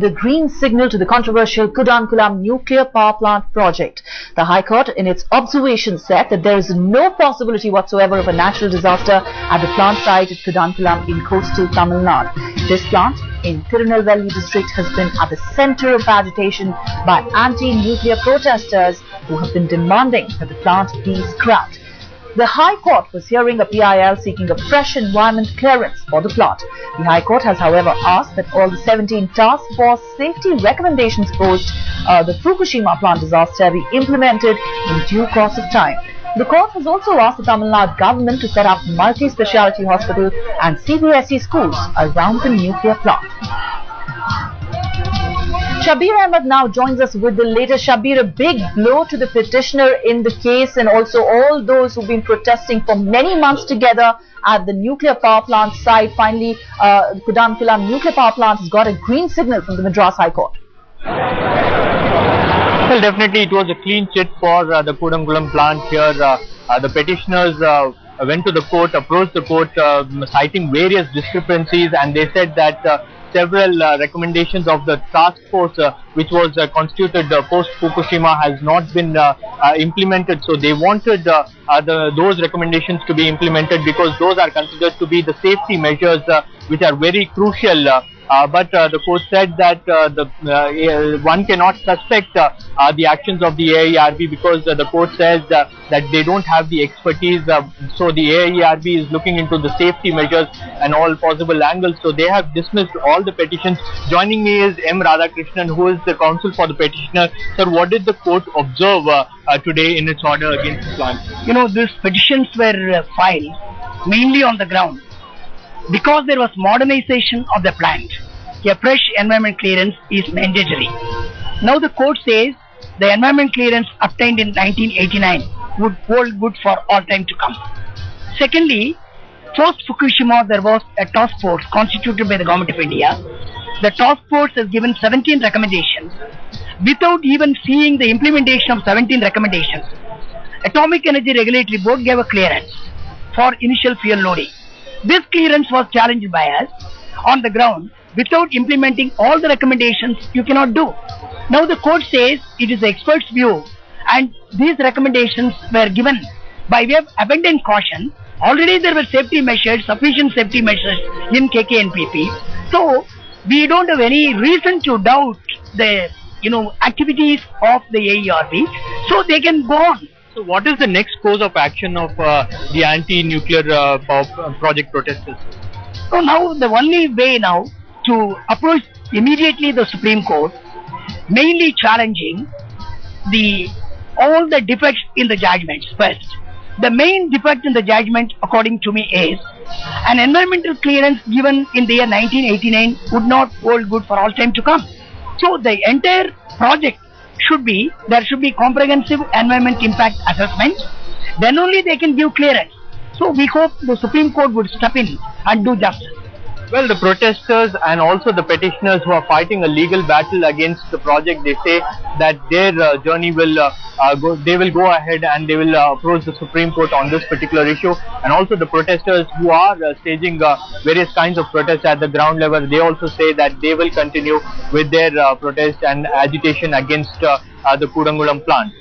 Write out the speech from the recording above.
The green signal to the controversial Kudankulam nuclear power plant project. The High Court in its observation said that there is no possibility whatsoever of a natural disaster at the plant site at Kudankulam in coastal Tamil Nadu. This plant in Tirunelveli district has been at the center of agitation by anti-nuclear protesters who have been demanding that the plant be scrapped. The High Court was hearing a PIL seeking a fresh environment clearance for the plant. The High Court has, however, asked that all the 17 task force safety recommendations post the Fukushima plant disaster be implemented in due course of time. The court has also asked the Tamil Nadu government to set up multi-speciality hospital and CBSE schools around the nuclear plant. Shabir Ahmed now joins us with the latest. Shabir, a big blow to the petitioner in the case and also all those who've been protesting for many months together at the nuclear power plant site. Finally, Kudankulam nuclear power plant has got a green signal from the Madras High Court. Well, definitely it was a clean chit for the Kudankulam plant here. The petitioners went to the court, approached the court citing various discrepancies, and they said that several recommendations of the task force which was constituted post Fukushima has not been implemented. So they wanted those recommendations to be implemented because those are considered to be the safety measures which are very crucial. But the court said that one cannot suspect the actions of the AIRB because the court says that they don't have the expertise. So the AIRB is looking into the safety measures and all possible angles. So they have dismissed all the petitions. Joining me is M. Radhakrishnan, who is the counsel for the petitioner. Sir, what did the court observe today in its order against the plant? You know, these petitions were filed mainly on the ground because there was modernization of the plant. A fresh environment clearance is mandatory. Now the court says the environment clearance obtained in 1989 would hold good for all time to come. Secondly, post Fukushima there was a task force constituted by the Government of India. The task force has given 17 recommendations. Without even seeing the implementation of 17 recommendations, Atomic Energy Regulatory Board gave a clearance for initial fuel loading. This clearance was challenged by us on the ground. Without implementing all the recommendations, you cannot do. Now the court says it is the expert's view and these recommendations were given by way of abundant caution. Already there were safety measures, sufficient safety measures in KKNPP. So we don't have any reason to doubt the activities of the AERB. So they can go on. So what is the next course of action of the anti-nuclear power project protesters? So now the only way now to approach immediately the Supreme Court, mainly challenging all the defects in the judgments first. The main defect in the judgment, according to me, is an environmental clearance given in the year 1989 would not hold good for all time to come. So the entire project there should be comprehensive environment impact assessment. Then only they can give clearance. So we hope the Supreme Court would step in and do justice. Well, the protesters and also the petitioners who are fighting a legal battle against the project, they say that their journey will go ahead and they will approach the Supreme Court on this particular issue. And also the protesters who are staging various kinds of protests at the ground level, they also say that they will continue with their protest and agitation against the Kudankulam plant.